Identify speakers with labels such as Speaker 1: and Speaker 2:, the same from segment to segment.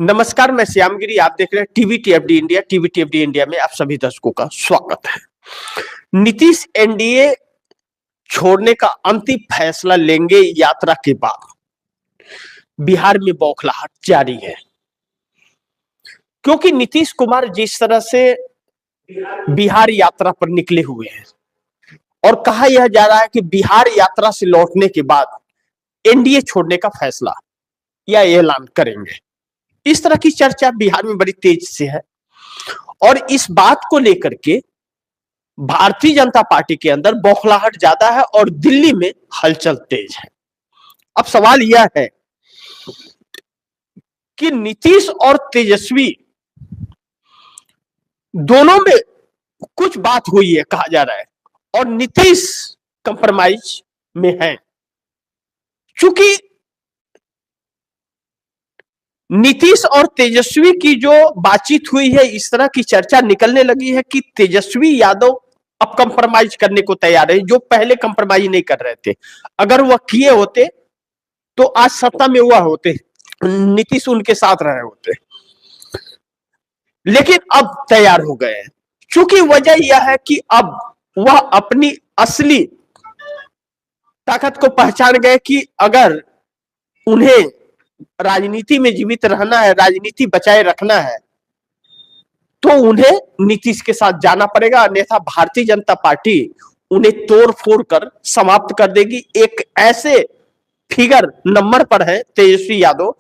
Speaker 1: नमस्कार, मैं श्यामगिरी। आप देख रहे हैं टीवीटीएफडी इंडिया। टीवीटीएफडी इंडिया में आप सभी दर्शकों का स्वागत है। नीतीश एनडीए छोड़ने का अंतिम फैसला लेंगे। यात्रा के बाद बिहार में बौखलाहट जारी है, क्योंकि नीतीश कुमार जिस तरह से बिहार यात्रा पर निकले हुए हैं और कहा यह जा रहा है कि बिहार यात्रा से लौटने के बाद एनडीए छोड़ने का फैसला या ऐलान करेंगे। इस तरह की चर्चा बिहार में बड़ी तेज से है और इस बात को लेकर के भारतीय जनता पार्टी के अंदर बौखलाहट ज्यादा है और दिल्ली में हलचल तेज है। अब सवाल यह है कि नीतीश और तेजस्वी दोनों में कुछ बात हुई है, कहा जा रहा है, और नीतीश कंप्रोमाइज में है। चूंकि नीतीश और तेजस्वी की जो बातचीत हुई है, इस तरह की चर्चा निकलने लगी है कि तेजस्वी यादव अब कंप्रोमाइज करने को तैयार है, जो पहले कंप्रोमाइज नहीं कर रहे थे। अगर वह किए होते तो आज सत्ता में हुआ होते, नीतीश उनके साथ रहे होते, लेकिन अब तैयार हो गए हैं। चूंकि वजह यह है कि अब वह अपनी असली ताकत को पहचान गए कि अगर उन्हें राजनीति में जीवित रहना है, राजनीति बचाए रखना है, तो उन्हें नीतीश के साथ जाना पड़ेगा, अन्यथा भारतीय जनता पार्टी उन्हें तोड़ फोड़ कर समाप्त कर देगी। एक ऐसे फिगर नंबर पर है तेजस्वी यादव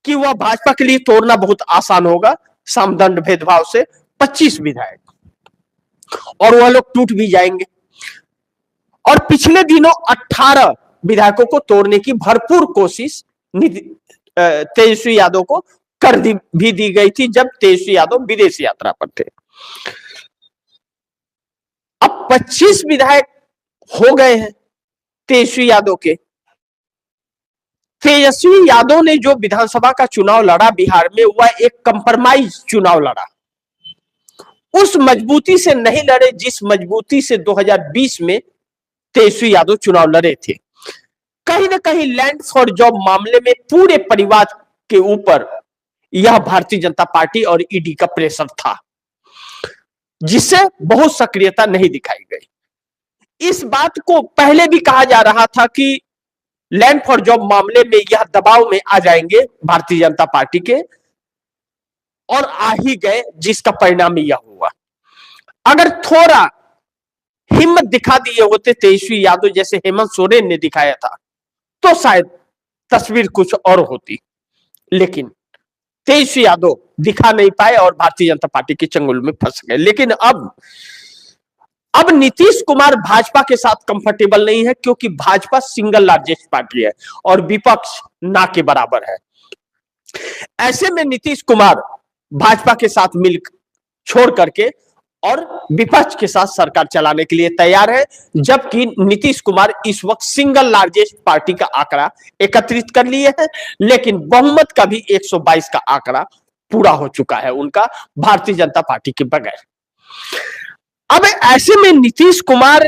Speaker 1: कि वह भाजपा के लिए तोड़ना बहुत आसान होगा। सामदंड भेदभाव से 25 विधायक, और वह लोग टूट भी जाएंगे। और पिछले दिनों 18 विधायकों को तोड़ने की भरपूर कोशिश तेजस्वी यादव को भी दी गई थी, जब तेजस्वी यादव विदेश यात्रा पर थे। अब 25 विधायक हो गए हैं तेजस्वी यादव के। तेजस्वी यादव ने जो विधानसभा का चुनाव लड़ा बिहार में, वह एक कंप्रोमाइज चुनाव लड़ा। उस मजबूती से नहीं लड़े जिस मजबूती से 2020 में तेजस्वी यादव चुनाव लड़े थे। कहीं ना कहीं लैंड फॉर जॉब मामले में पूरे परिवार के ऊपर यह भारतीय जनता पार्टी और ईडी का प्रेशर था, जिससे बहुत सक्रियता नहीं दिखाई गई। इस बात को पहले भी कहा जा रहा था कि लैंड फॉर जॉब मामले में यह दबाव में आ जाएंगे भारतीय जनता पार्टी के, और आ ही गए, जिसका परिणाम यह हुआ। अगर थोड़ा हिम्मत दिखा दिए होते तेजस्वी यादव जैसे हेमंत सोरेन ने दिखाया था, तो शायद तस्वीर कुछ और होती, लेकिन तेजस्वी यादव दिखा नहीं पाए और भारतीय जनता पार्टी के चंगुल में फंस गए। लेकिन अब नीतीश कुमार भाजपा के साथ कंफर्टेबल नहीं है, क्योंकि भाजपा सिंगल लार्जेस्ट पार्टी है और विपक्ष ना के बराबर है। ऐसे में नीतीश कुमार भाजपा के साथ मिल छोड़ करके और विपक्ष के साथ सरकार चलाने के लिए तैयार है, जबकि नीतीश कुमार इस वक्त सिंगल लार्जेस्ट पार्टी का आंकड़ा एकत्रित कर लिए हैं, लेकिन बहुमत का भी 122 का आंकड़ा पूरा हो चुका है उनका, भारतीय जनता पार्टी के बगैर। अब ऐसे में नीतीश कुमार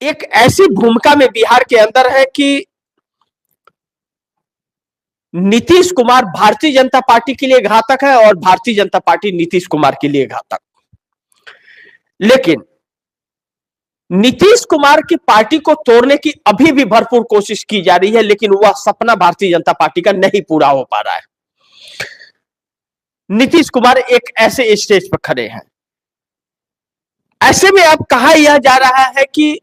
Speaker 1: एक ऐसी भूमिका में बिहार के अंदर है कि नीतीश कुमार भारतीय जनता पार्टी के लिए घातक है और भारतीय जनता पार्टी नीतीश कुमार के लिए घातक। लेकिन नीतीश कुमार की पार्टी को तोड़ने की अभी भी भरपूर कोशिश की जा रही है, लेकिन वह सपना भारतीय जनता पार्टी का नहीं पूरा हो पा रहा है। नीतीश कुमार एक ऐसे स्टेज पर खड़े हैं। ऐसे में अब कहा यह जा रहा है कि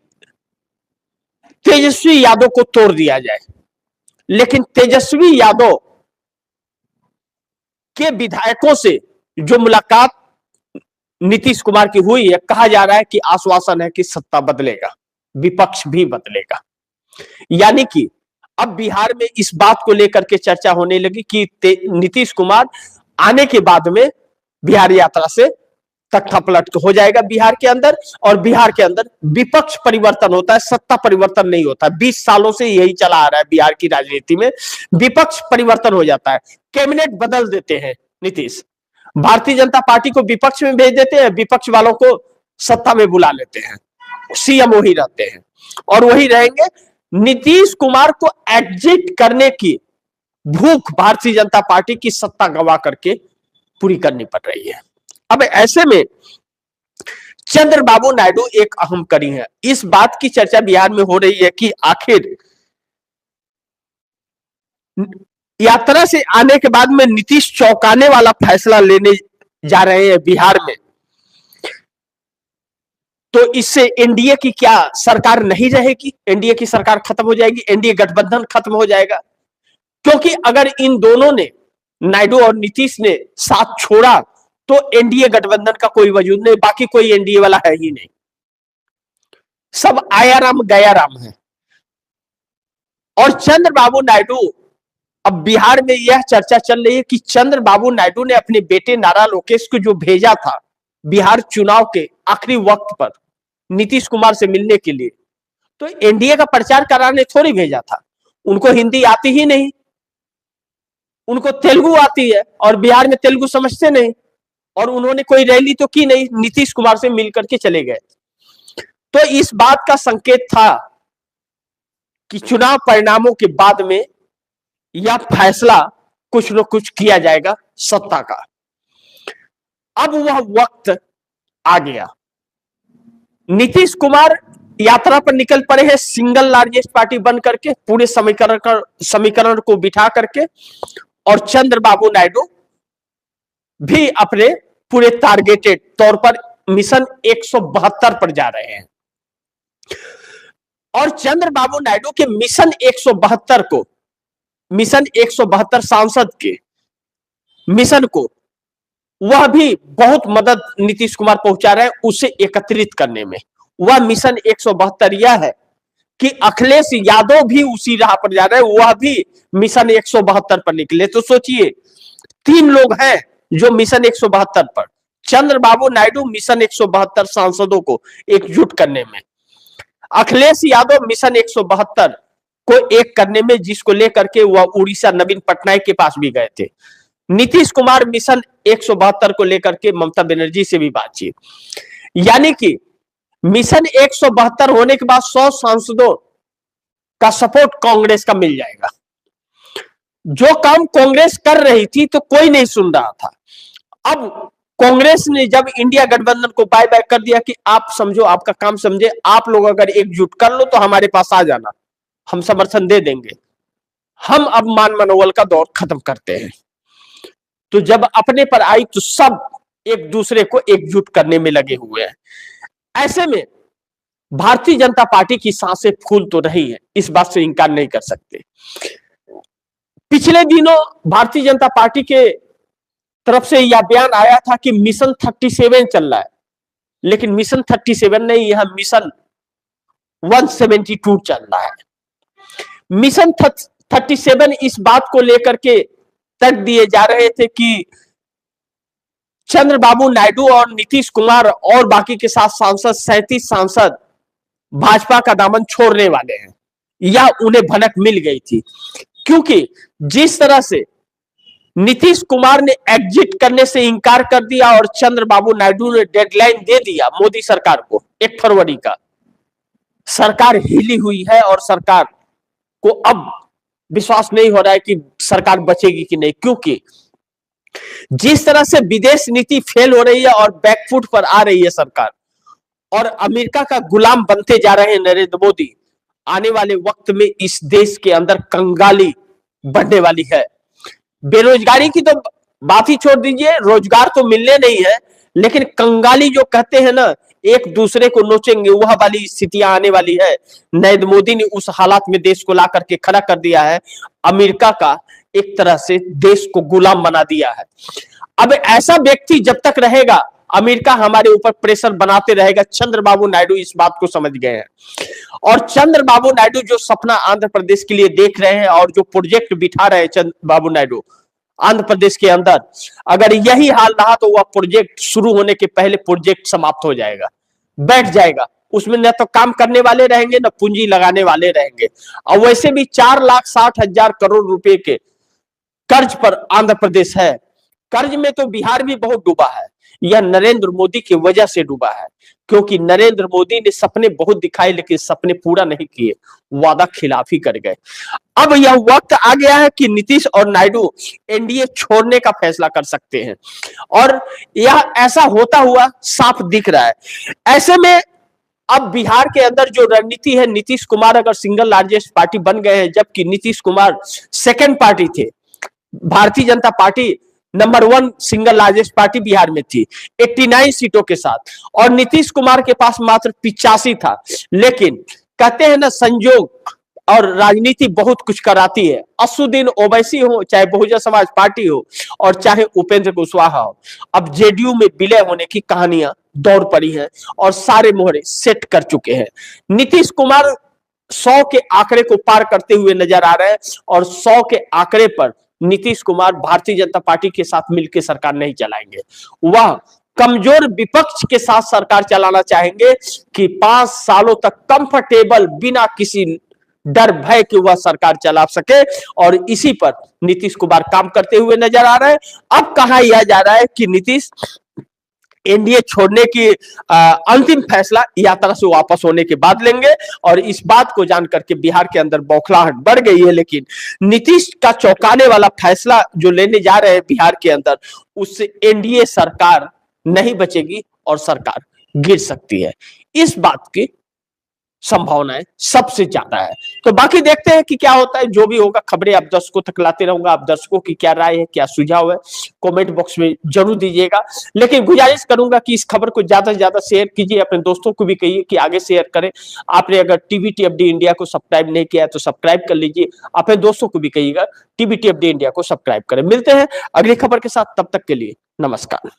Speaker 1: तेजस्वी यादव को तोड़ दिया जाए, लेकिन तेजस्वी यादव के विधायकों से जो मुलाकात नीतीश कुमार की हुई है, कहा जा रहा है कि आश्वासन है कि सत्ता बदलेगा, विपक्ष भी बदलेगा। यानी कि अब बिहार में इस बात को लेकर के चर्चा होने लगी कि नीतीश कुमार आने के बाद में बिहार यात्रा से तख्ता पलट हो जाएगा बिहार के अंदर, और बिहार के अंदर विपक्ष परिवर्तन होता है, सत्ता परिवर्तन नहीं होता। 20 सालों से यही चला आ रहा है बिहार की राजनीति में, विपक्ष परिवर्तन हो जाता है, कैबिनेट बदल देते हैं नीतीश, भारतीय जनता पार्टी को विपक्ष में भेज देते हैं, विपक्ष वालों को सत्ता में बुला लेते हैं, सीएम वही रहते हैं और वही रहेंगे। नीतीश कुमार को एग्जिट करने की भूख भारतीय जनता पार्टी की सत्ता गंवा करके पूरी करनी पड़ रही है। अब ऐसे में चंद्रबाबू नायडू एक अहम कड़ी है। इस बात की चर्चा बिहार में हो रही है कि आखिर यात्रा से आने के बाद में नीतीश चौंकाने वाला फैसला लेने जा रहे हैं बिहार में, तो इससे एनडीए की क्या सरकार नहीं रहेगी? एनडीए की सरकार खत्म हो जाएगी, एनडीए गठबंधन खत्म हो जाएगा। क्योंकि अगर इन दोनों ने, नायडू और नीतीश ने, साथ छोड़ा तो एनडीए गठबंधन का कोई वजूद नहीं, बाकी कोई एनडीए वाला है ही नहीं, सब आया राम गया राम है। और चंद्रबाबू नायडू, अब बिहार में यह चर्चा चल रही है कि चंद्रबाबू नायडू ने अपने बेटे नारा लोकेश को जो भेजा था बिहार चुनाव के आखिरी वक्त पर नीतीश कुमार से मिलने के लिए, तो एनडीए का प्रचार कराने थोड़ी भेजा था। उनको हिंदी आती ही नहीं, उनको तेलुगु आती है और बिहार में तेलुगु समझते नहीं, और उन्होंने कोई रैली तो की नहीं, नीतीश कुमार से मिलकर के चले गए। तो इस बात का संकेत था कि चुनाव परिणामों के बाद में यह फैसला कुछ न कुछ किया जाएगा सत्ता का। अब वह वक्त आ गया। नीतीश कुमार यात्रा पर निकल पड़े हैं सिंगल लार्जेस्ट पार्टी बन करके, पूरे समीकरण को बिठा करके, और चंद्रबाबू नायडू भी अपने पूरे टारगेटेड तौर पर मिशन 172 पर जा रहे हैं। और चंद्रबाबू नायडू के मिशन 172 को, मिशन 172 सांसद के मिशन को, वह भी बहुत मदद नीतीश कुमार पहुंचा रहे हैं उसे एकत्रित करने में। वह मिशन 172 यह है कि अखिलेश यादव भी उसी राह पर जा रहे हैं, वह भी मिशन 172 पर निकले। तो सोचिए, 3 लोग हैं जो मिशन 172 पर, चंद्रबाबू नायडू मिशन 172 सांसदों को एकजुट करने में, अखिलेश यादव मिशन 172 को एक करने में, जिसको लेकर के वह उड़ीसा नवीन पटनायक के पास भी गए थे। नीतीश कुमार मिशन 172 को लेकर के ममता बनर्जी से भी बातचीत, यानी कि मिशन 172 होने के बाद 100 सांसदों का सपोर्ट कांग्रेस का मिल जाएगा। जो काम कांग्रेस कर रही थी तो कोई नहीं सुन रहा था। अब कांग्रेस ने जब इंडिया गठबंधन को बाय बाय कर दिया कि आप समझो, आपका काम समझे, आप लोग अगर एकजुट कर लो तो हमारे पास आ जाना, हम समर्थन दे देंगे, हम अब मान मनोबल का दौर खत्म करते हैं। तो जब अपने पर आई तो सब एक दूसरे को एकजुट करने में लगे हुए हैं। ऐसे में भारतीय जनता पार्टी की सांसें फूल तो रही है, इस बात से इंकार नहीं कर सकते। पिछले दिनों भारतीय जनता पार्टी के तरफ से यह बयान आया था कि मिशन 37 चल रहा है, लेकिन मिशन 37 नहीं, यह मिशन 172 चल रहा है। मिशन 37 इस बात को लेकर के तर्क दिए जा रहे थे कि चंद्रबाबू नायडू और नीतीश कुमार और बाकी के साथ सांसद 37 सांसद भाजपा का दामन छोड़ने वाले हैं, या उन्हें भनक मिल गई थी। क्योंकि जिस तरह से नीतीश कुमार ने एग्जिट करने से इंकार कर दिया और चंद्रबाबू नायडू ने डेडलाइन दे दिया मोदी सरकार को 1 फरवरी का, सरकार हिली हुई है और सरकार को अब विश्वास नहीं हो रहा है कि सरकार बचेगी कि नहीं। क्योंकि जिस तरह से विदेश नीति फेल हो रही है और बैकफुट पर आ रही है सरकार, और अमेरिका का गुलाम बनते जा रहे हैं नरेंद्र मोदी, आने वाले वक्त में इस देश के अंदर कंगाली बढ़ने वाली है। बेरोजगारी की तो बात ही छोड़ दीजिए, रोजगार तो मिलने नहीं है, लेकिन कंगाली जो कहते हैं ना, एक दूसरे को नोचेंगे, वह वाली स्थितियां आने वाली है। नरेंद्र मोदी ने उस हालात में देश को ला करके खड़ा कर दिया है। अमेरिका का एक तरह से देश को गुलाम बना दिया है। अब ऐसा व्यक्ति जब तक रहेगा, अमेरिका हमारे ऊपर प्रेशर बनाते रहेगा। चंद्रबाबू नायडू इस बात को समझ गए हैं, और चंद्रबाबू नायडू जो सपना आंध्र प्रदेश के लिए देख रहे हैं और जो प्रोजेक्ट बिठा रहे हैं चंद्रबाबू नायडू आंध्र प्रदेश के अंदर, अगर यही हाल रहा तो वह प्रोजेक्ट शुरू होने के पहले प्रोजेक्ट समाप्त हो जाएगा, बैठ जाएगा। उसमें न तो काम करने वाले रहेंगे, न पूंजी लगाने वाले रहेंगे। और वैसे भी 4,60,000 करोड़ रुपए के कर्ज पर आंध्र प्रदेश है। कर्ज में तो बिहार भी बहुत डूबा है, यह नरेंद्र मोदी की वजह से डूबा है। क्योंकि नरेंद्र मोदी ने सपने बहुत दिखाए लेकिन सपने पूरा नहीं किए, वादा खिलाफी कर गए। अब यह वक्त आ गया है कि नीतीश और नायडू एनडीए छोड़ने का फैसला कर सकते हैं और यह ऐसा होता हुआ साफ दिख रहा है। ऐसे में अब बिहार के अंदर जो रणनीति है, नीतीश कुमार अगर सिंगल लार्जेस्ट पार्टी बन गए हैं, जबकि नीतीश कुमार सेकेंड पार्टी थे, Bharatiya Janata party number 1 single largest party Bihar में थी 89 सीटों के साथ, और नीतीश कुमार के पास मात्र 85 था। लेकिन कहते हैं ना, संयोग और राजनीति बहुत कुछ कराती है। असुद्दीन ओवैसी हो, चाहे बहुजन समाज पार्टी हो और चाहे उपेंद्र कुशवाहा हो, अब जेडीयू में विलय होने की कहानियां दौड़ पड़ी हैं और सारे मोहरे सेट कर चुके हैं। नीतीश कुमार 100 के आंकड़े को पार करते हुए नजर आ रहे हैं और 100 के आंकड़े पर नीतीश कुमार भारतीय जनता पार्टी के साथ मिलकर सरकार नहीं चलाएंगे। वह कमजोर विपक्ष के साथ सरकार चलाना चाहेंगे कि 5 सालों तक कंफर्टेबल बिना किसी डर भय कि वह सरकार चला सके, और इसी पर नीतीश कुमार काम करते हुए नजर आ रहे हैं। अब कहा यह जा रहा है कि नीतीश एनडीए छोड़ने की अंतिम फैसला यात्रा से वापस होने के बाद लेंगे, और इस बात को जानकर के बिहार के अंदर बौखलाहट बढ़ गई है। लेकिन नीतीश का चौंकाने वाला फैसला जो लेने जा रहे हैं बिहार के अंदर, उससे एनडीए सरकार नहीं बचेगी और सरकार गिर सकती है। इस बात की संभावनाएं सबसे ज्यादा है। तो बाकी देखते हैं कि क्या होता है। जो भी होगा खबरें आप दर्शकों तक लाते रहूंगा। आप दर्शकों की क्या राय है, क्या सुझाव है, कमेंट बॉक्स में जरूर दीजिएगा। लेकिन गुजारिश करूंगा कि इस खबर को ज्यादा से ज्यादा शेयर कीजिए, अपने दोस्तों को भी कहिए कि आगे शेयर करें। आपने अगर टीवीटीएफडी इंडिया को सब्सक्राइब नहीं किया है तो सब्सक्राइब कर लीजिए। अपने दोस्तों को भी कहिएगा टीवीटीएफडी इंडिया को सब्सक्राइब करें। मिलते हैं अगली खबर के साथ, तब तक के लिए नमस्कार।